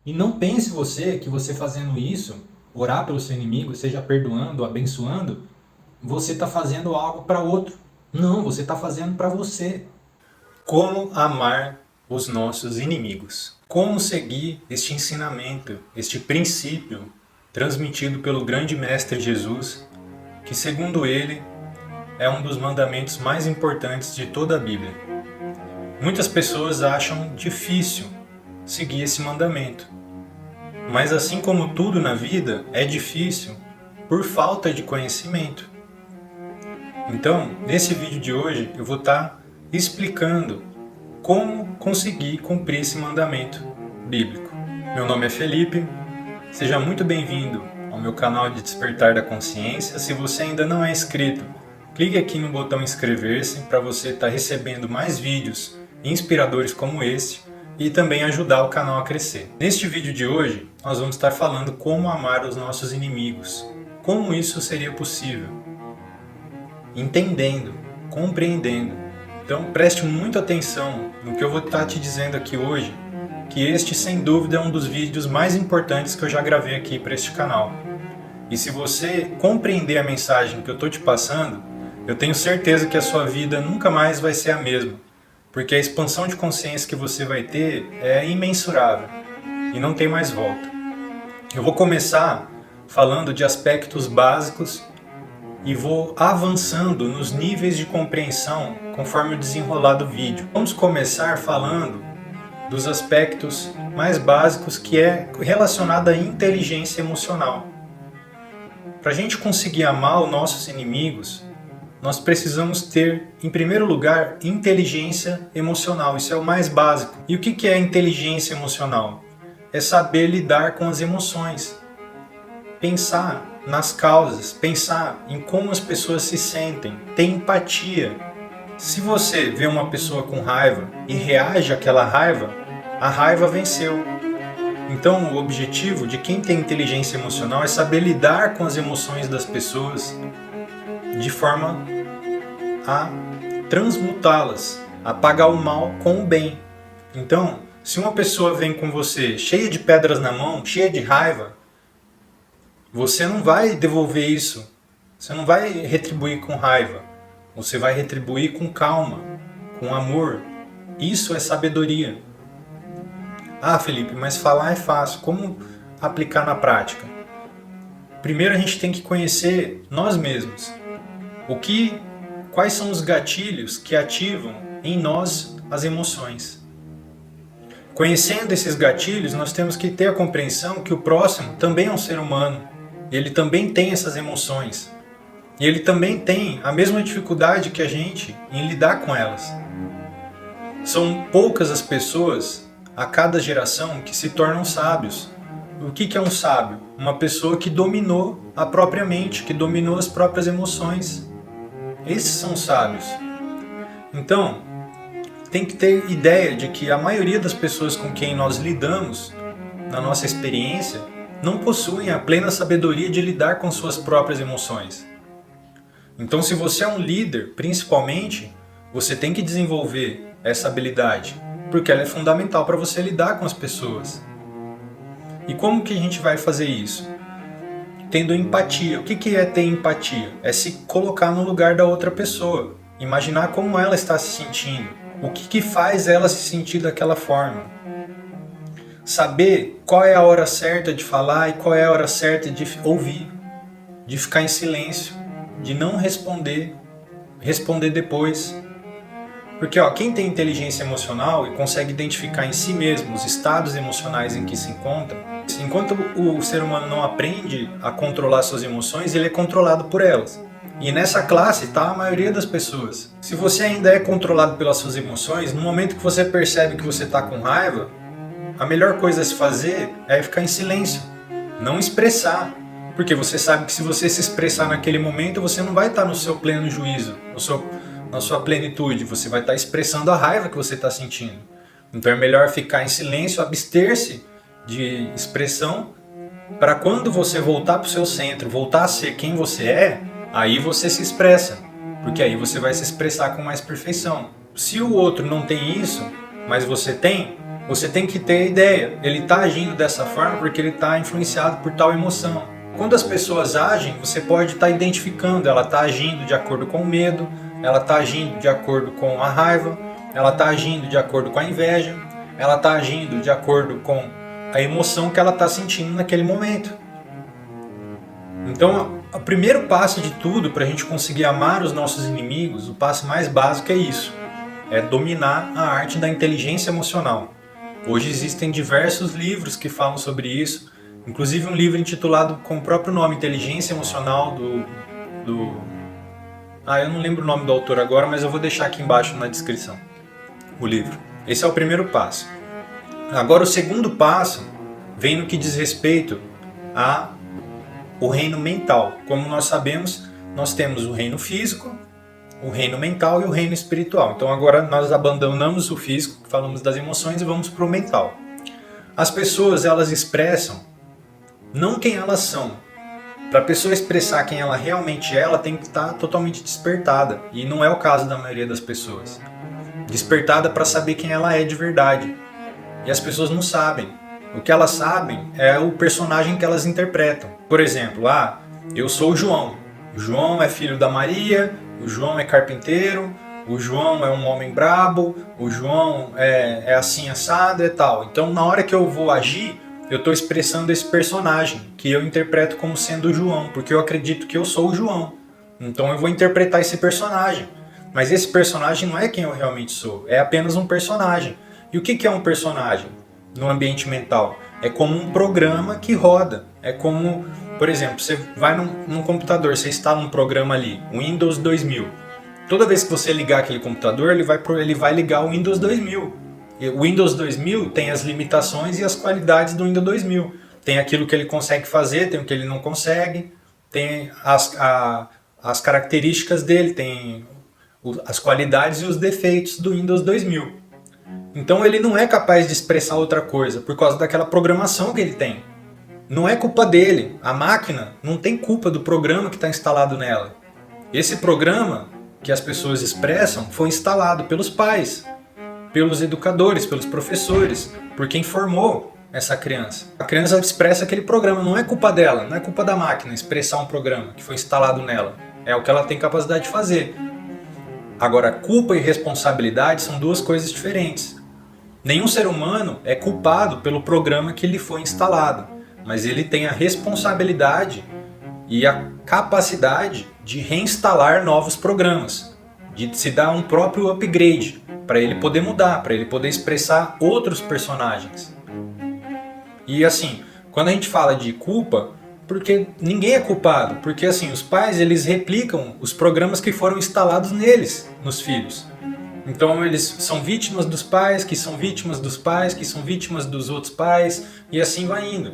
E não pense você que você fazendo isso, orar pelo seu inimigo, seja perdoando, abençoando, você está fazendo algo para outro. Não, você está fazendo para você. Como amar os nossos inimigos? Como seguir este ensinamento, este princípio transmitido pelo grande mestre Jesus, que segundo ele é um dos mandamentos mais importantes de toda a Bíblia. Muitas pessoas acham difícil seguir esse mandamento, mas assim como tudo na vida é difícil por falta de conhecimento. Então, nesse vídeo de hoje eu vou estar explicando como conseguir cumprir esse mandamento bíblico. Meu nome é Felipe, seja muito bem-vindo ao meu canal de Despertar da Consciência. Se você ainda não é inscrito, clique aqui no botão inscrever-se para você estar recebendo mais vídeos inspiradores como esse e também ajudar o canal a crescer. Neste vídeo de hoje, nós vamos estar falando como amar os nossos inimigos. Como isso seria possível? Entendendo, compreendendo. Então preste muita atenção no que eu vou estar te dizendo aqui hoje, que este sem dúvida é um dos vídeos mais importantes que eu já gravei aqui para este canal. E se você compreender a mensagem que eu estou te passando, eu tenho certeza que a sua vida nunca mais vai ser a mesma, porque a expansão de consciência que você vai ter é imensurável e não tem mais volta. Eu vou começar falando de aspectos básicos e vou avançando nos níveis de compreensão conforme o desenrolar do vídeo. Vamos começar falando dos aspectos mais básicos, que é relacionado à inteligência emocional. Para a gente conseguir amar os nossos inimigos, nós precisamos ter, em primeiro lugar, inteligência emocional. Isso é o mais básico. E o que é inteligência emocional? É saber lidar com as emoções. Pensar nas causas, pensar em como as pessoas se sentem, ter empatia. Se você vê uma pessoa com raiva e reage àquela raiva, a raiva venceu. Então, o objetivo de quem tem inteligência emocional é saber lidar com as emoções das pessoas de forma a transmutá-las, a pagar o mal com o bem. Então, se uma pessoa vem com você cheia de pedras na mão, cheia de raiva, você não vai devolver isso, você não vai retribuir com raiva, você vai retribuir com calma, com amor. Isso é sabedoria. Ah, Felipe, mas falar é fácil, como aplicar na prática? Primeiro a gente tem que conhecer nós mesmos. Quais são os gatilhos que ativam em nós as emoções? Conhecendo esses gatilhos, nós temos que ter a compreensão que o próximo também é um ser humano. Ele também tem essas emoções. E ele também tem a mesma dificuldade que a gente em lidar com elas. São poucas as pessoas a cada geração que se tornam sábios. O que é um sábio? Uma pessoa que dominou a própria mente, que dominou as próprias emoções. Esses são sábios. Então, tem que ter ideia de que a maioria das pessoas com quem nós lidamos, na nossa experiência, não possuem a plena sabedoria de lidar com suas próprias emoções. Então, se você é um líder, principalmente, você tem que desenvolver essa habilidade, porque ela é fundamental para você lidar com as pessoas. E como que a gente vai fazer isso? Tendo empatia. O que é ter empatia? É se colocar no lugar da outra pessoa, imaginar como ela está se sentindo, o que faz ela se sentir daquela forma. Saber qual é a hora certa de falar e qual é a hora certa de ouvir, de ficar em silêncio, de não responder depois. Porque quem tem inteligência emocional e consegue identificar em si mesmo os estados emocionais em que se encontra, enquanto o ser humano não aprende a controlar suas emoções, ele é controlado por elas. E nessa classe está a maioria das pessoas. Se você ainda é controlado pelas suas emoções, no momento que você percebe que você está com raiva, a melhor coisa a se fazer é ficar em silêncio, não expressar. Porque você sabe que se você se expressar naquele momento, você não vai estar no seu pleno juízo, na sua plenitude, você vai estar expressando a raiva que você está sentindo. Então é melhor ficar em silêncio, abster-se de expressão, para quando você voltar para o seu centro, voltar a ser quem você é, aí você se expressa, porque aí você vai se expressar com mais perfeição. Se o outro não tem isso, mas você tem, Você tem que ter ideia, ele está agindo dessa forma porque ele está influenciado por tal emoção. Quando as pessoas agem, você pode estar identificando, ela está agindo de acordo com o medo, ela está agindo de acordo com a raiva, ela está agindo de acordo com a inveja, ela está agindo de acordo com a emoção que ela está sentindo naquele momento. Então, o primeiro passo de tudo para a gente conseguir amar os nossos inimigos, o passo mais básico é isso, é dominar a arte da inteligência emocional. Hoje existem diversos livros que falam sobre isso, inclusive um livro intitulado com o próprio nome, Inteligência Emocional, eu não lembro o nome do autor agora, mas eu vou deixar aqui embaixo na descrição o livro. Esse é o primeiro passo. Agora o segundo passo vem no que diz respeito ao reino mental. Como nós sabemos, nós temos o reino físico, o reino mental e o reino espiritual. Então agora nós abandonamos o físico, falamos das emoções e vamos para o mental. As pessoas, elas expressam não quem elas são. Para a pessoa expressar quem ela realmente é, ela tem que estar totalmente despertada. E não é o caso da maioria das pessoas. Despertada para saber quem ela é de verdade. E as pessoas não sabem. O que elas sabem é o personagem que elas interpretam. Por exemplo, eu sou o João. O João é filho da Maria, o João é carpinteiro, o João é um homem brabo, o João é assim assado e tal. Então na hora que eu vou agir, eu estou expressando esse personagem, que eu interpreto como sendo o João, porque eu acredito que eu sou o João. Então eu vou interpretar esse personagem. Mas esse personagem não é quem eu realmente sou, é apenas um personagem. E o que é um personagem no ambiente mental? É como um programa que roda. É como, por exemplo, você vai num computador, você instala um programa ali, o Windows 2000. Toda vez que você ligar aquele computador, ele vai ligar o Windows 2000. O Windows 2000 tem as limitações e as qualidades do Windows 2000. Tem aquilo que ele consegue fazer, tem o que ele não consegue, tem as características dele, tem as qualidades e os defeitos do Windows 2000. Então ele não é capaz de expressar outra coisa por causa daquela programação que ele tem. Não é culpa dele, a máquina não tem culpa do programa que está instalado nela. Esse programa que as pessoas expressam foi instalado pelos pais, pelos educadores, pelos professores, por quem formou essa criança. A criança expressa aquele programa, não é culpa dela, não é culpa da máquina expressar um programa que foi instalado nela. É o que ela tem capacidade de fazer. Agora, culpa e responsabilidade são duas coisas diferentes. Nenhum ser humano é culpado pelo programa que lhe foi instalado, mas ele tem a responsabilidade e a capacidade de reinstalar novos programas, de se dar um próprio upgrade, para ele poder mudar, para ele poder expressar outros personagens. E assim, quando a gente fala de culpa, porque ninguém é culpado, porque assim, os pais eles replicam os programas que foram instalados neles, nos filhos. Então eles são vítimas dos pais, que são vítimas dos pais, que são vítimas dos outros pais, e assim vai indo.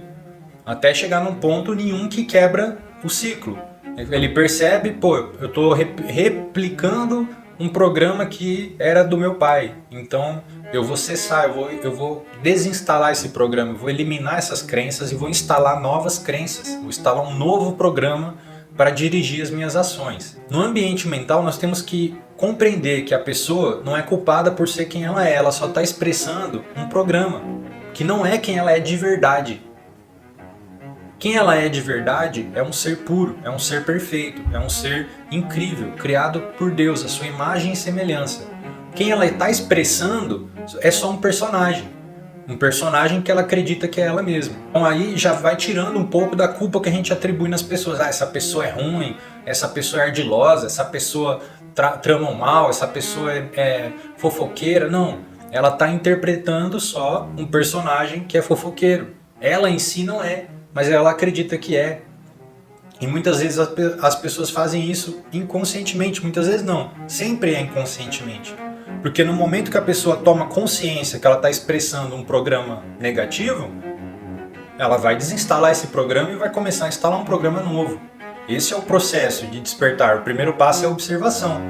Até chegar num ponto nenhum que quebra o ciclo. Ele percebe, eu estou replicando um programa que era do meu pai. Então eu vou cessar, eu vou desinstalar esse programa, eu vou eliminar essas crenças e vou instalar novas crenças. Vou instalar um novo programa para dirigir as minhas ações. No ambiente mental nós temos que compreender que a pessoa não é culpada por ser quem ela só está expressando um programa, que não é quem ela é de verdade. Quem ela é de verdade é um ser puro, é um ser perfeito, é um ser incrível, criado por Deus, a sua imagem e semelhança. Quem ela está expressando é só um personagem que ela acredita que é ela mesma. Então aí já vai tirando um pouco da culpa que a gente atribui nas pessoas. Essa pessoa é ruim, essa pessoa é ardilosa, essa pessoa trama mal, essa pessoa é fofoqueira. Não, ela está interpretando só um personagem que é fofoqueiro. Ela em si não é, mas ela acredita que é. E muitas vezes as pessoas fazem isso inconscientemente, muitas vezes não, sempre é inconscientemente. Porque no momento que a pessoa toma consciência que ela está expressando um programa negativo, ela vai desinstalar esse programa e vai começar a instalar um programa novo. Esse é o processo de despertar. O primeiro passo é a observação.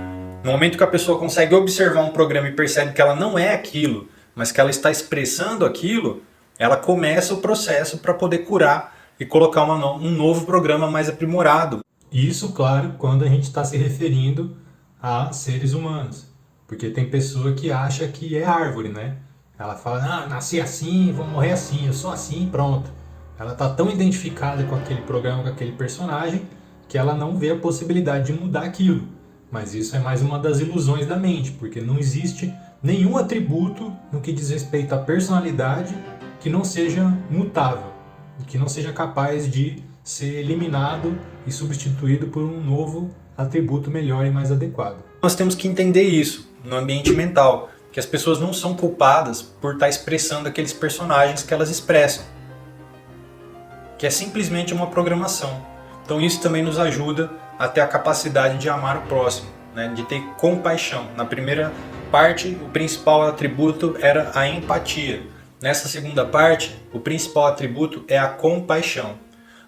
No momento que a pessoa consegue observar um programa e percebe que ela não é aquilo, mas que ela está expressando aquilo, ela começa o processo para poder curar e colocar um novo programa mais aprimorado. Isso, claro, quando a gente está se referindo a seres humanos. Porque tem pessoa que acha que é árvore, né? Ela fala, ah, nasci assim, vou morrer assim, eu sou assim, pronto. Ela está tão identificada com aquele programa, com aquele personagem, que ela não vê a possibilidade de mudar aquilo. Mas isso é mais uma das ilusões da mente, porque não existe nenhum atributo no que diz respeito à personalidade que não seja mutável, que não seja capaz de ser eliminado e substituído por um novo atributo melhor e mais adequado. Nós temos que entender isso no ambiente mental, que as pessoas não são culpadas por estar expressando aqueles personagens que elas expressam, que é simplesmente uma programação. Então isso também nos ajuda a ter a capacidade de amar o próximo, né? De ter compaixão. Na primeira parte, o principal atributo era a empatia. Nessa segunda parte, o principal atributo é a compaixão.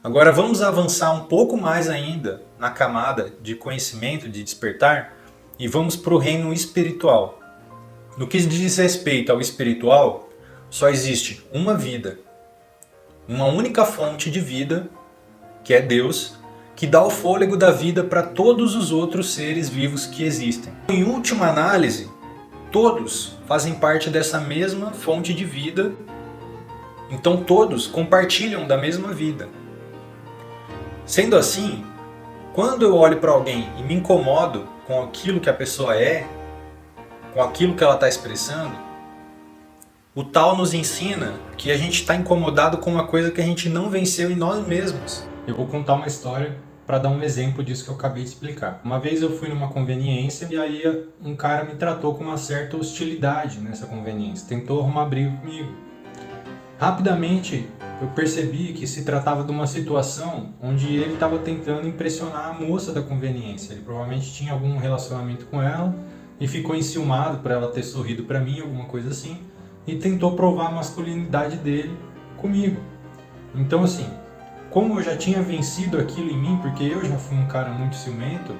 Agora vamos avançar um pouco mais ainda na camada de conhecimento, de despertar, e vamos para o reino espiritual. No que diz respeito ao espiritual, só existe uma vida, uma única fonte de vida, que é Deus, que dá o fôlego da vida para todos os outros seres vivos que existem. Em última análise, todos fazem parte dessa mesma fonte de vida, então todos compartilham da mesma vida. Sendo assim, quando eu olho para alguém e me incomodo com aquilo que a pessoa é, com aquilo que ela está expressando, o Tao nos ensina que a gente está incomodado com uma coisa que a gente não venceu em nós mesmos. Eu vou contar uma história para dar um exemplo disso que eu acabei de explicar. Uma vez eu fui numa conveniência e aí um cara me tratou com uma certa hostilidade nessa conveniência, tentou arrumar briga comigo. Rapidamente eu percebi que se tratava de uma situação onde ele estava tentando impressionar a moça da conveniência. Ele provavelmente tinha algum relacionamento com ela e ficou enciumado por ela ter sorrido para mim, alguma coisa assim, e tentou provar a masculinidade dele comigo. Então assim, como eu já tinha vencido aquilo em mim, porque eu já fui um cara muito ciumento,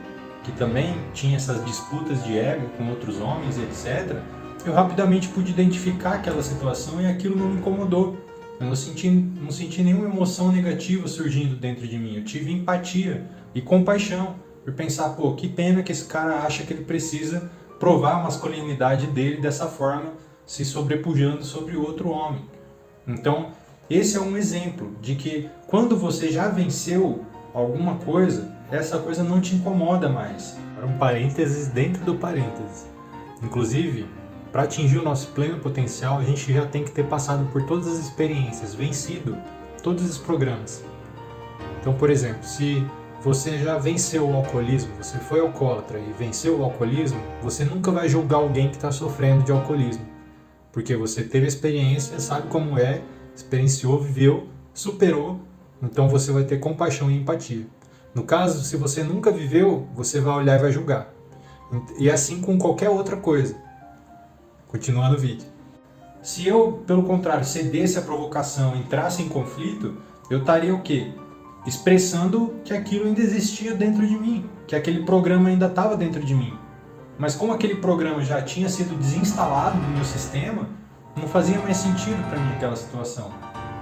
que também tinha essas disputas de ego com outros homens, etc., eu rapidamente pude identificar aquela situação e aquilo não me incomodou. Eu não senti nenhuma emoção negativa surgindo dentro de mim. Eu tive empatia e compaixão por pensar, pô, que pena que esse cara acha que ele precisa provar a masculinidade dele dessa forma, se sobrepujando sobre outro homem. Então, esse é um exemplo de que quando você já venceu alguma coisa, essa coisa não te incomoda mais. Um parênteses dentro do parênteses. Inclusive, para atingir o nosso pleno potencial, a gente já tem que ter passado por todas as experiências, vencido todos os programas. Então, por exemplo, se você já venceu o alcoolismo, você foi alcoólatra e venceu o alcoolismo, você nunca vai julgar alguém que está sofrendo de alcoolismo. Porque você teve experiência, sabe como é, experienciou, viveu, superou, então você vai ter compaixão e empatia. No caso, se você nunca viveu, você vai olhar e vai julgar. E assim com qualquer outra coisa. Continuando o vídeo. Se eu, pelo contrário, cedesse à provocação, entrasse em conflito, eu estaria o quê? Expressando que aquilo ainda existia dentro de mim, que aquele programa ainda estava dentro de mim. Mas como aquele programa já tinha sido desinstalado do meu sistema, não fazia mais sentido para mim aquela situação.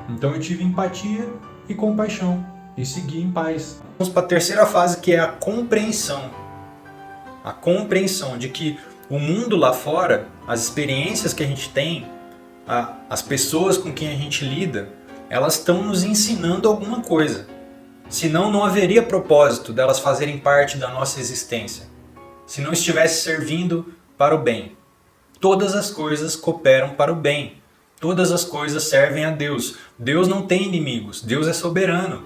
Então eu tive empatia e compaixão e segui em paz. Vamos para a terceira fase, que é a compreensão. A compreensão de que o mundo lá fora, as experiências que a gente tem, as pessoas com quem a gente lida, elas estão nos ensinando alguma coisa. Senão não haveria propósito delas fazerem parte da nossa existência. Se não estivesse servindo para o bem. Todas as coisas cooperam para o bem. Todas as coisas servem a Deus. Deus não tem inimigos. Deus é soberano.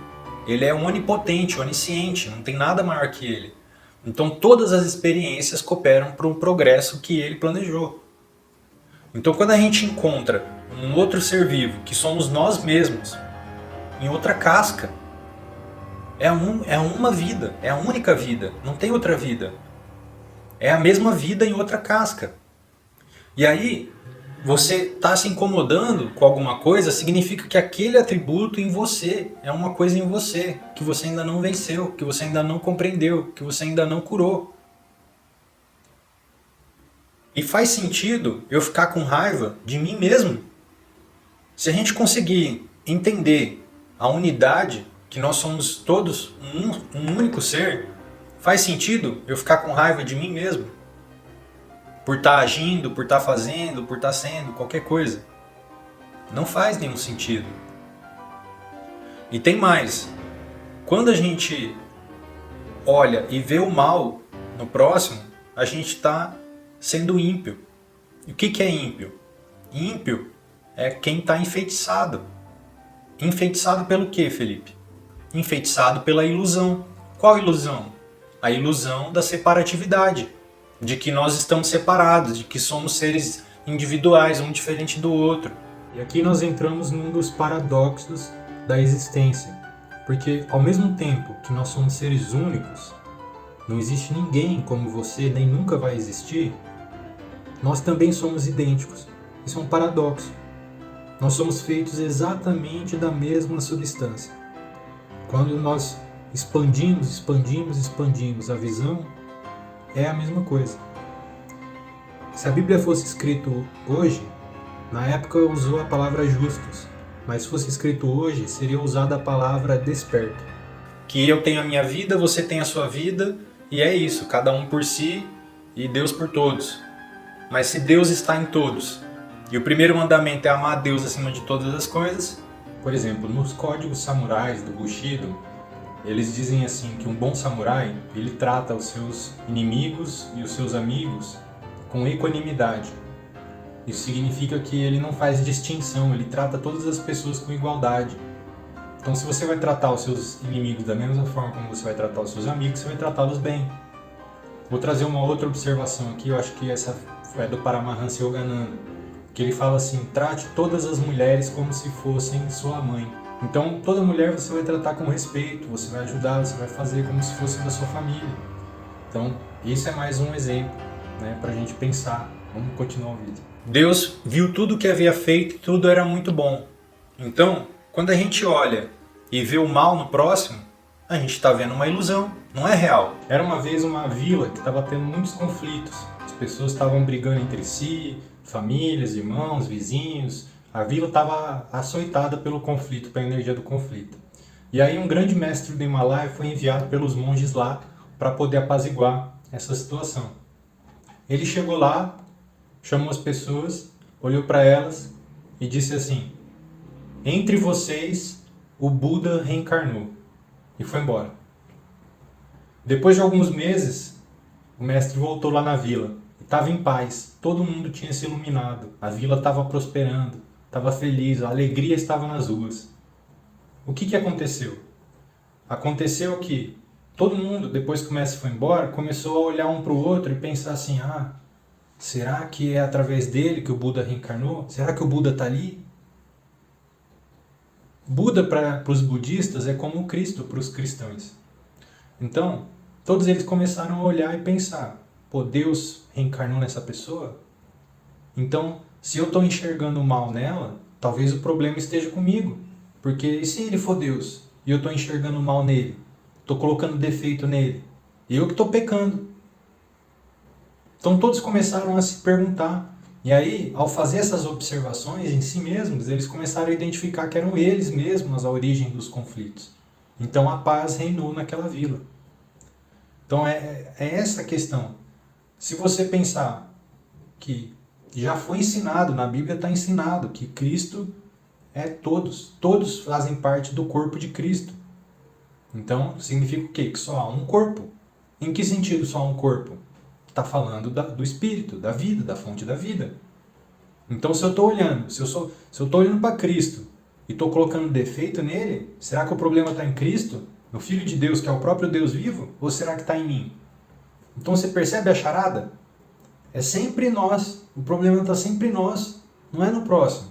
Ele é onipotente, onisciente. Não tem nada maior que Ele. Então todas as experiências cooperam para o progresso que Ele planejou. Então quando a gente encontra um outro ser vivo, que somos nós mesmos, em outra casca, é uma vida, é a única vida, não tem outra vida. É a mesma vida em outra casca. E aí, você está se incomodando com alguma coisa, significa que aquele atributo em você é uma coisa em você, que você ainda não venceu, que você ainda não compreendeu, que você ainda não curou. E faz sentido eu ficar com raiva de mim mesmo? Se a gente conseguir entender a unidade, que nós somos todos um único ser, faz sentido eu ficar com raiva de mim mesmo? por estar agindo, por estar fazendo, por estar sendo, qualquer coisa. Não faz nenhum sentido. E tem mais. Quando a gente olha e vê o mal no próximo, a gente está sendo ímpio. E o que é ímpio? Ímpio é quem está enfeitiçado. Enfeitiçado pelo quê, Felipe? Enfeitiçado pela ilusão. Qual ilusão? A ilusão da separatividade. De que nós estamos separados, de que somos seres individuais, um diferente do outro. E aqui nós entramos num dos paradoxos da existência. Porque ao mesmo tempo que nós somos seres únicos, não existe ninguém como você, nem nunca vai existir, nós também somos idênticos. Isso é um paradoxo. Nós somos feitos exatamente da mesma substância. Quando nós expandimos a visão, é a mesma coisa. Se a Bíblia fosse escrito hoje, na época usou a palavra justos, mas se fosse escrito hoje, seria usada a palavra desperto. Que eu tenho a minha vida, você tem a sua vida, e é isso, cada um por si e Deus por todos. Mas se Deus está em todos, e o primeiro mandamento é amar a Deus acima de todas as coisas, por exemplo, nos códigos samurais do Bushido, eles dizem assim que um bom samurai, ele trata os seus inimigos e os seus amigos com equanimidade. Isso significa que ele não faz distinção, ele trata todas as pessoas com igualdade. Então, se você vai tratar os seus inimigos da mesma forma como você vai tratar os seus amigos, você vai tratá-los bem. Vou trazer uma outra observação aqui, eu acho que essa é do Paramahansa Yogananda, que ele fala assim: trate todas as mulheres como se fossem sua mãe. Então, toda mulher você vai tratar com respeito, você vai ajudar, você vai fazer como se fosse da sua família. Então, isso é mais um exemplo, né, para a gente pensar. Vamos continuar o vídeo. Deus viu tudo o que havia feito e tudo era muito bom. Então, quando a gente olha e vê o mal no próximo, a gente está vendo uma ilusão, não é real. Era uma vez uma vila que estava tendo muitos conflitos. As pessoas estavam brigando entre si, famílias, irmãos, vizinhos. A vila estava açoitada pelo conflito, pela energia do conflito. E aí um grande mestre do Himalaia foi enviado pelos monges lá para poder apaziguar essa situação. Ele chegou lá, chamou as pessoas, olhou para elas e disse assim: entre vocês, o Buda reencarnou. E foi embora. Depois de alguns meses, o mestre voltou lá na vila. Estava em paz, todo mundo tinha se iluminado, a vila estava prosperando, estava feliz, a alegria estava nas ruas. O que aconteceu? Aconteceu que todo mundo, depois que o mestre foi embora, começou a olhar um para o outro e pensar assim: será que é através dele que o Buda reencarnou? Será que o Buda está ali? Buda para os budistas é como o Cristo para os cristãos. Então, todos eles começaram a olhar e pensar: pô, Deus reencarnou nessa pessoa? Então, se eu estou enxergando o mal nela, talvez o problema esteja comigo. Porque e se ele for Deus e eu estou enxergando o mal nele? Estou colocando defeito nele? Eu que estou pecando. Então todos começaram a se perguntar. E aí, ao fazer essas observações em si mesmos, eles começaram a identificar que eram eles mesmos a origem dos conflitos. Então a paz reinou naquela vila. Então é essa a questão. Se você pensar que já foi ensinado, na Bíblia está ensinado que Cristo é todos. Todos fazem parte do corpo de Cristo. Então significa o quê? Que só há um corpo. Em que sentido só há um corpo? Está falando do Espírito, da vida, da fonte da vida. Então se eu estou olhando, se eu estou olhando para Cristo e estou colocando defeito nele, será que o problema está em Cristo? No Filho de Deus, que é o próprio Deus vivo? Ou será que está em mim? Então você percebe a charada? É sempre nós. O problema está sempre em nós, não é no próximo.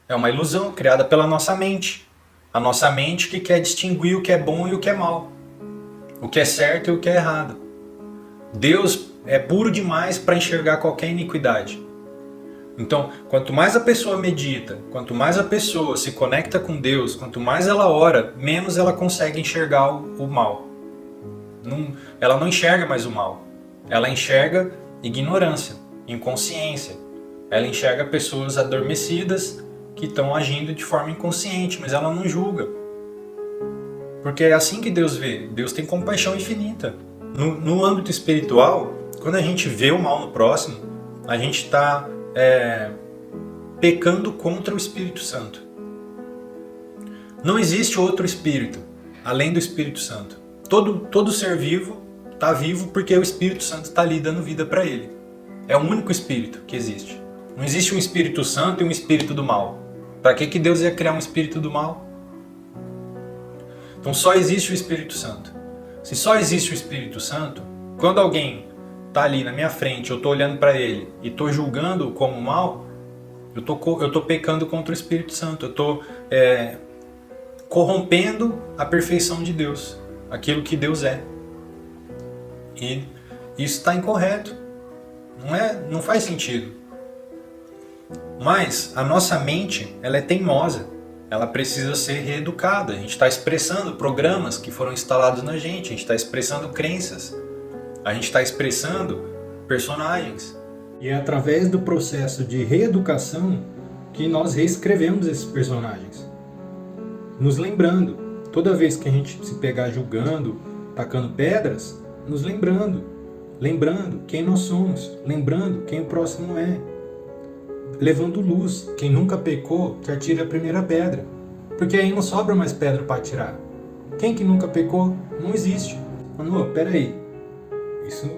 É uma ilusão criada pela nossa mente. A nossa mente que quer distinguir o que é bom e o que é mal. O que é certo e o que é errado. Deus é puro demais para enxergar qualquer iniquidade. Então, quanto mais a pessoa medita, quanto mais a pessoa se conecta com Deus, quanto mais ela ora, menos ela consegue enxergar o mal. Ela não enxerga mais o mal. Ela enxerga ignorância, inconsciência. Ela enxerga pessoas adormecidas que estão agindo de forma inconsciente, mas ela não julga. Porque é assim que Deus vê. Deus tem compaixão infinita. No âmbito espiritual, quando a gente vê o mal no próximo, a gente está pecando contra o Espírito Santo. Não existe outro Espírito além do Espírito Santo. Todo ser vivo está vivo porque o Espírito Santo está ali dando vida para ele. É o único Espírito que existe. Não existe um Espírito Santo e um Espírito do mal. Para que Deus ia criar um Espírito do mal? Então só existe o Espírito Santo. Se só existe o Espírito Santo, quando alguém está ali na minha frente, eu estou olhando para ele e estou julgando como mal, eu estou pecando contra o Espírito Santo. Eu estou corrompendo a perfeição de Deus, aquilo que Deus é. E isso está incorreto. Não faz sentido. Mas a nossa mente, ela é teimosa. Ela precisa ser reeducada. A gente está expressando programas que foram instalados na gente. A gente está expressando crenças. A gente está expressando personagens. E é através do processo de reeducação que nós reescrevemos esses personagens. Nos lembrando. Toda vez que a gente se pegar julgando, tacando pedras, nos lembrando. Lembrando quem nós somos. Lembrando quem o próximo é. Levando luz. Quem nunca pecou, que atire a primeira pedra. Porque aí não sobra mais pedra para atirar. Quem que nunca pecou? Não existe. Não, peraí. Isso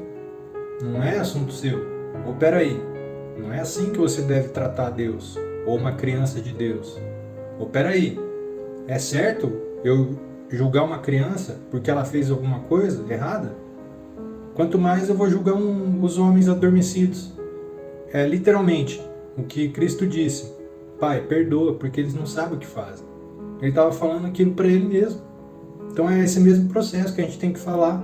não é assunto seu. Ou peraí. Não é assim que você deve tratar Deus. Ou uma criança de Deus. Ou peraí. É certo eu julgar uma criança porque ela fez alguma coisa errada? Quanto mais eu vou julgar os homens adormecidos. É literalmente o que Cristo disse: Pai, perdoa, porque eles não sabem o que fazem. Ele estava falando aquilo para ele mesmo. Então é esse mesmo processo que a gente tem que falar.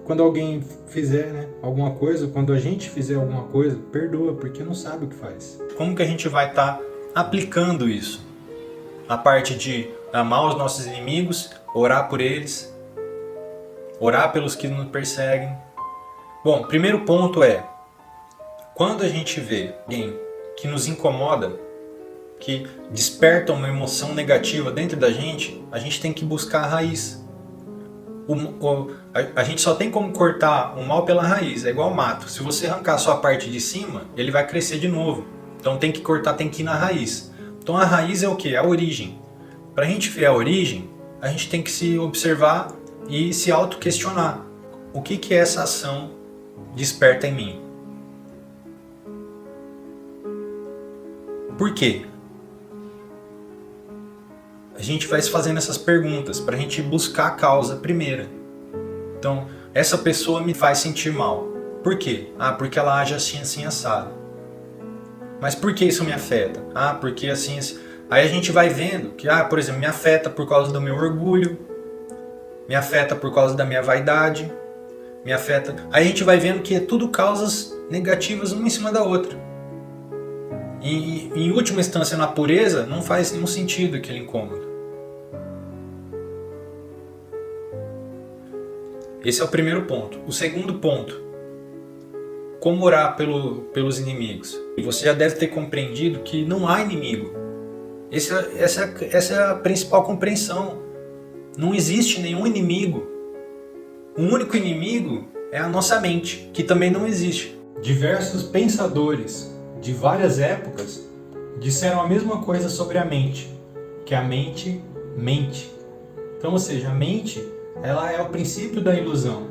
Quando alguém fizer alguma coisa, quando a gente fizer alguma coisa, perdoa, porque não sabe o que faz. Como que a gente vai estar aplicando isso? A parte de amar os nossos inimigos, orar por eles, orar pelos que nos perseguem. Bom, primeiro ponto é, quando a gente vê alguém que nos incomoda, que desperta uma emoção negativa dentro da gente, a gente tem que buscar a raiz. A gente só tem como cortar o mal pela raiz, é igual mato. Se você arrancar só a parte de cima, ele vai crescer de novo. Então tem que cortar, tem que ir na raiz. Então a raiz é o que? É a origem. Para a gente ver a origem, a gente tem que se observar e se auto-questionar. O que essa ação desperta em mim? Por quê? A gente vai se fazendo essas perguntas para a gente buscar a causa primeira. Então, essa pessoa me faz sentir mal. Por quê? Porque ela age assim, assim, assado. Mas por que isso me afeta? Porque assim, assim. Aí a gente vai vendo que, por exemplo, me afeta por causa do meu orgulho, me afeta por causa da minha vaidade, me afeta... Aí a gente vai vendo que é tudo causas negativas uma em cima da outra. E em última instância, na pureza, não faz nenhum sentido aquele incômodo. Esse é o primeiro ponto. O segundo ponto, como orar pelos inimigos. E você já deve ter compreendido que não há inimigo. Essa é a principal compreensão. Não existe nenhum inimigo. O único inimigo é a nossa mente, que também não existe. Diversos pensadores de várias épocas disseram a mesma coisa sobre a mente, que a mente mente. Então, ou seja, a mente, ela é o princípio da ilusão.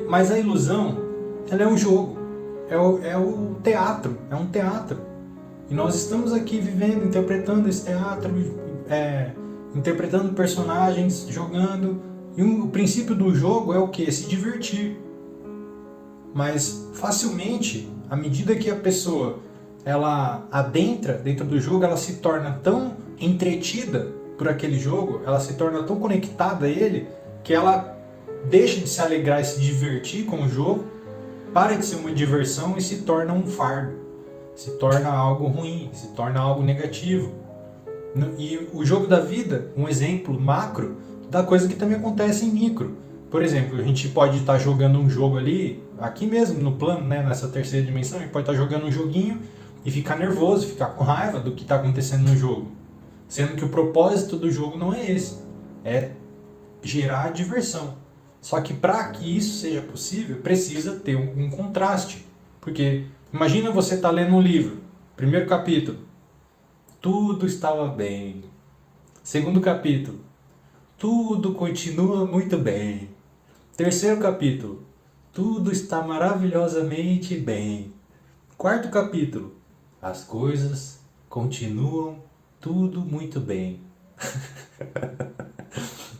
Mas a ilusão, ela é um jogo, é o teatro, é um teatro. E nós estamos aqui vivendo, interpretando esse teatro, interpretando personagens, jogando. E o princípio do jogo é o quê? Se divertir. Mas facilmente, à medida que a pessoa ela adentra dentro do jogo, ela se torna tão entretida por aquele jogo, ela se torna tão conectada a ele, que ela deixa de se alegrar e se divertir com o jogo, para de ser uma diversão e se torna um fardo, se torna algo ruim, se torna algo negativo. E o jogo da vida, um exemplo macro da coisa que também acontece em micro. Por exemplo, a gente pode estar jogando um jogo ali, aqui mesmo no plano, nessa terceira dimensão, a gente pode estar jogando um joguinho e ficar nervoso, ficar com raiva do que está acontecendo no jogo. Sendo que o propósito do jogo não é esse, é gerar diversão. Só que para que isso seja possível, precisa ter um contraste. Porque Imagina você estar lendo um livro, primeiro capítulo, tudo estava bem. Segundo capítulo, tudo continua muito bem. Terceiro capítulo, tudo está maravilhosamente bem. Quarto capítulo, as coisas continuam tudo muito bem.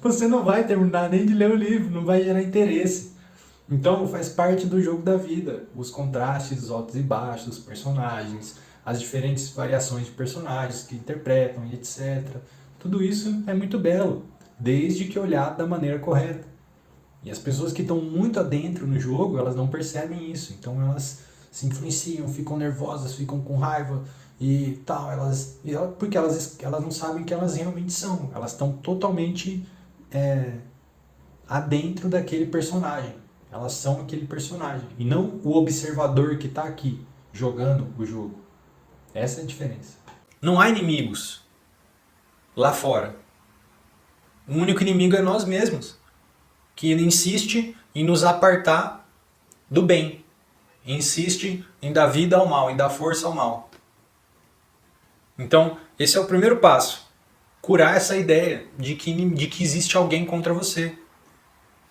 Você não vai terminar nem de ler o livro, não vai gerar interesse. Então faz parte do jogo da vida, os contrastes, os altos e baixos dos personagens, as diferentes variações de personagens que interpretam e etc. Tudo isso é muito belo, desde que olhado da maneira correta. E as pessoas que estão muito adentro no jogo, elas não percebem isso, então elas se influenciam, ficam nervosas, ficam com raiva e tal, porque elas não sabem que elas realmente são, elas estão totalmente adentro daquele personagem. Elas são aquele personagem e não o observador que está aqui jogando o jogo. Essa é a diferença. Não há inimigos lá fora. O único inimigo é nós mesmos, que insiste em nos apartar do bem, insiste em dar vida ao mal, em dar força ao mal. Então, esse é o primeiro passo. Curar essa ideia de que existe alguém contra você.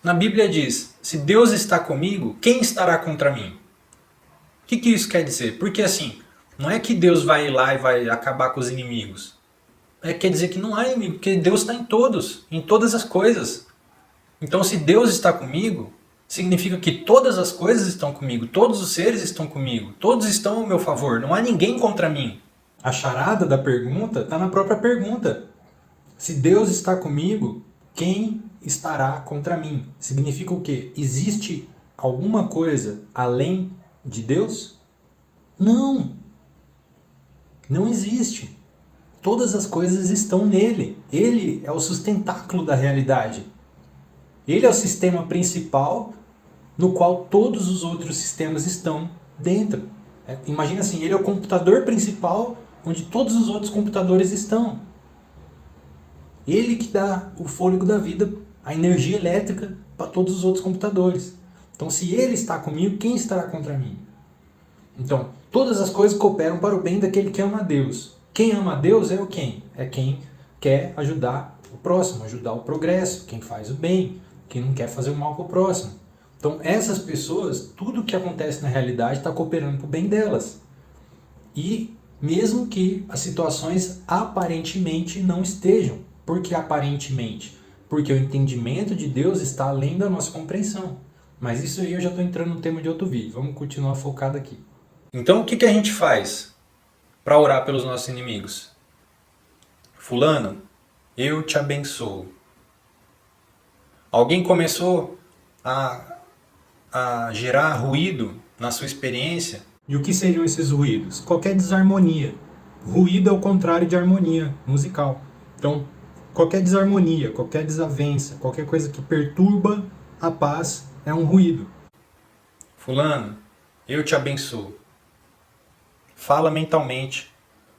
Na Bíblia diz, se Deus está comigo, quem estará contra mim? O que isso quer dizer? Porque assim, não é que Deus vai ir lá e vai acabar com os inimigos. Quer dizer que não há inimigo, porque Deus está em todas as coisas. Então se Deus está comigo, significa que todas as coisas estão comigo, todos os seres estão comigo, todos estão ao meu favor, não há ninguém contra mim. A charada da pergunta está na própria pergunta. Se Deus está comigo, quem estará contra mim? Significa o quê? Existe alguma coisa além de Deus? Não. Não existe. Todas as coisas estão nele. Ele é o sustentáculo da realidade. Ele é o sistema principal no qual todos os outros sistemas estão dentro. Imagina assim, ele é o computador principal onde todos os outros computadores estão. Ele que dá o fôlego da vida, a energia elétrica para todos os outros computadores. Então, se ele está comigo, quem estará contra mim? Então, todas as coisas cooperam para o bem daquele que ama a Deus. Quem ama a Deus é o quem? É quem quer ajudar o próximo, ajudar o progresso, quem faz o bem, quem não quer fazer o mal para o próximo. Então, essas pessoas, tudo que acontece na realidade está cooperando para o bem delas. E mesmo que as situações aparentemente não estejam. Por que aparentemente? Porque o entendimento de Deus está além da nossa compreensão. Mas isso aí eu já estou entrando no tema de outro vídeo. Vamos continuar focado aqui. Então o que a gente faz para orar pelos nossos inimigos? Fulano, eu te abençoo. Alguém começou a gerar ruído na sua experiência. E o que seriam esses ruídos? Qualquer desarmonia. Ruído é o contrário de harmonia musical. Então, qualquer desarmonia, qualquer desavença, qualquer coisa que perturba a paz é um ruído. Fulano, eu te abençoo. Fala mentalmente.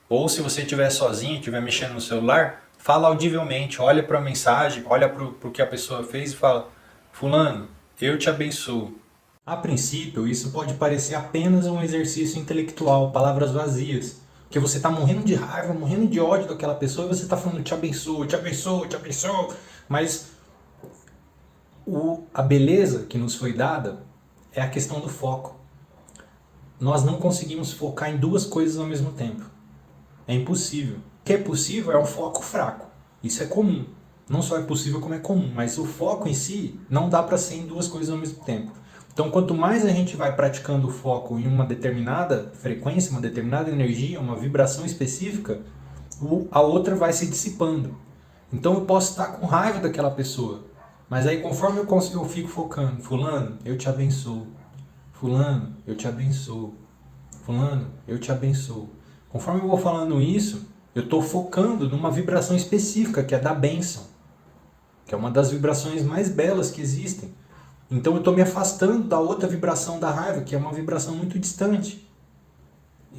Ou se você estiver sozinho, estiver mexendo no celular, fala audivelmente. Olha para a mensagem, olha para o que a pessoa fez e fala: Fulano, eu te abençoo. A princípio, isso pode parecer apenas um exercício intelectual, palavras vazias. Porque você está morrendo de raiva, morrendo de ódio daquela pessoa e você está falando te abençoo, te abençoo, te abençoo. Mas a beleza que nos foi dada é a questão do foco. Nós não conseguimos focar em duas coisas ao mesmo tempo. É impossível. O que é possível é um foco fraco. Isso é comum. Não só é possível como é comum, mas o foco em si não dá para ser em duas coisas ao mesmo tempo. Então, quanto mais a gente vai praticando o foco em uma determinada frequência, uma determinada energia, uma vibração específica, a outra vai se dissipando. Então, eu posso estar com raiva daquela pessoa, mas aí conforme eu fico focando, fulano, eu te abençoo. Fulano, eu te abençoo. Fulano, eu te abençoo. Conforme eu vou falando isso, eu estou focando numa vibração específica, que é da bênção, que é uma das vibrações mais belas que existem. Então eu estou me afastando da outra vibração da raiva, que é uma vibração muito distante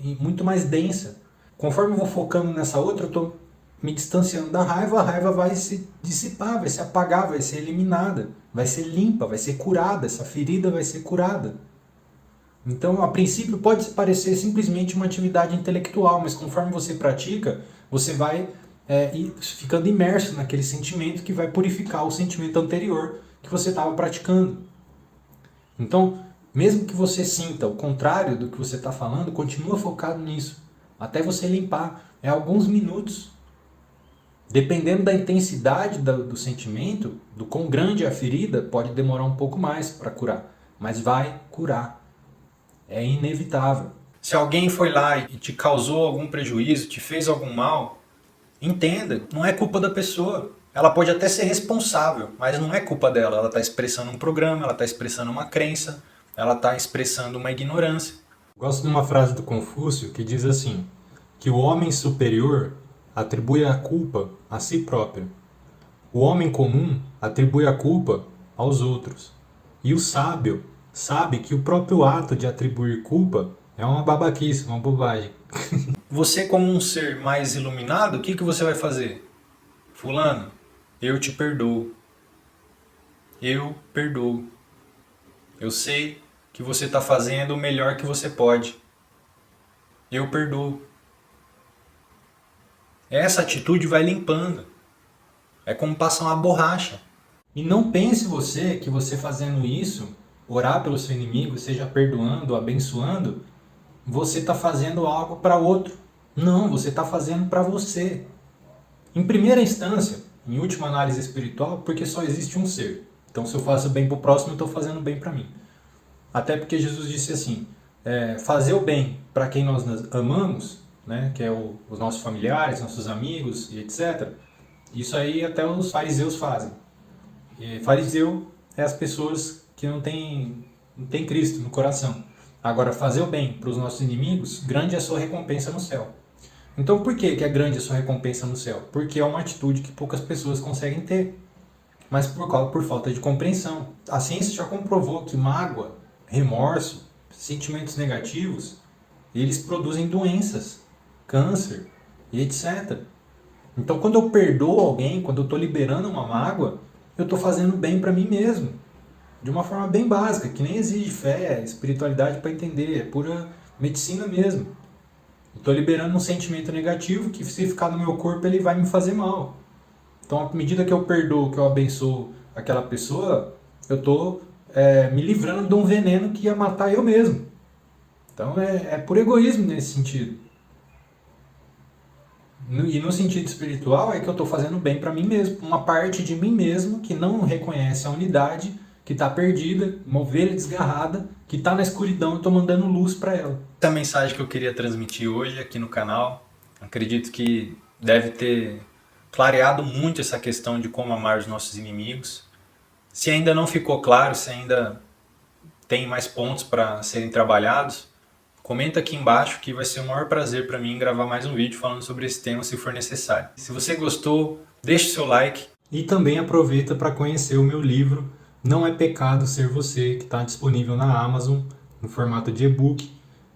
e muito mais densa. Conforme eu vou focando nessa outra, eu estou me distanciando da raiva, a raiva vai se dissipar, vai se apagar, vai ser eliminada, vai ser limpa, vai ser curada, essa ferida vai ser curada. Então, a princípio, pode parecer simplesmente uma atividade intelectual, mas conforme você pratica, você vai ficando imerso naquele sentimento que vai purificar o sentimento anterior que você estava praticando. Então, mesmo que você sinta o contrário do que você está falando, continua focado nisso, até você limpar. É alguns minutos. Dependendo da intensidade do sentimento, do quão grande é a ferida, pode demorar um pouco mais para curar, mas vai curar. É inevitável. Se alguém foi lá e te causou algum prejuízo, te fez algum mal, entenda, não é culpa da pessoa. Ela pode até ser responsável, mas não é culpa dela. Ela está expressando um programa, ela está expressando uma crença, ela está expressando uma ignorância. Gosto de uma frase do Confúcio que diz assim, que o homem superior atribui a culpa a si próprio. O homem comum atribui a culpa aos outros. E o sábio sabe que o próprio ato de atribuir culpa é uma babaquice, uma bobagem. Você, como um ser mais iluminado, o que você vai fazer? Fulano, eu te perdoo. Eu perdoo. Eu sei que você está fazendo o melhor que você pode. Eu perdoo. Essa atitude vai limpando. É como passar uma borracha. E não pense você que você fazendo isso, orar pelo seu inimigo, seja perdoando, abençoando, você está fazendo algo para outro. Não, você está fazendo para você. Em primeira instância, em última análise espiritual, porque só existe um ser. Então, se eu faço bem para o próximo, eu estou fazendo bem para mim. Até porque Jesus disse assim, fazer o bem para quem nós amamos, né, que é os nossos familiares, nossos amigos e etc. Isso aí até os fariseus fazem. E fariseu é as pessoas que não têm Cristo no coração. Agora, fazer o bem para os nossos inimigos, grande é a sua recompensa no céu. Então, por que é grande a sua recompensa no céu? Porque é uma atitude que poucas pessoas conseguem ter, mas por falta de compreensão. A ciência já comprovou que mágoa, remorso, sentimentos negativos, eles produzem doenças, câncer e etc. Então, quando eu perdoo alguém, quando eu estou liberando uma mágoa, eu estou fazendo bem para mim mesmo. De uma forma bem básica, que nem exige fé, espiritualidade para entender, é pura medicina mesmo. Estou liberando um sentimento negativo que, se ficar no meu corpo, ele vai me fazer mal. Então, à medida que eu perdoo, que eu abençoo aquela pessoa, eu estou me livrando de um veneno que ia matar eu mesmo. Então, é por egoísmo nesse sentido. E no sentido espiritual, é que eu estou fazendo bem para mim mesmo. Uma parte de mim mesmo que não reconhece a unidade, que está perdida, uma ovelha desgarrada, que está na escuridão e estou mandando luz para ela. Essa é a mensagem que eu queria transmitir hoje aqui no canal. Acredito que deve ter clareado muito essa questão de como amar os nossos inimigos. Se ainda não ficou claro, se ainda tem mais pontos para serem trabalhados, comenta aqui embaixo que vai ser o maior prazer para mim gravar mais um vídeo falando sobre esse tema se for necessário. Se você gostou, deixe seu like. E também aproveita para conhecer o meu livro Não é Pecado Ser Você, que está disponível na Amazon no formato de e-book,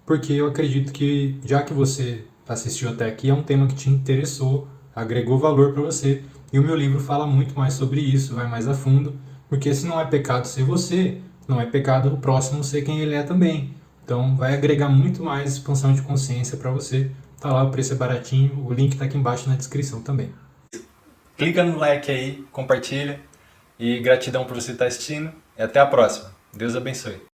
porque eu acredito que, já que você assistiu até aqui, é um tema que te interessou, agregou valor para você, e o meu livro fala muito mais sobre isso, vai mais a fundo, porque se não é pecado ser você, não é pecado o próximo ser quem ele é também. Então vai agregar muito mais expansão de consciência para você. Tá lá, o preço é baratinho, o link tá aqui embaixo na descrição também. Clica no like aí, compartilha, e gratidão por você estar assistindo, e até a próxima. Deus abençoe.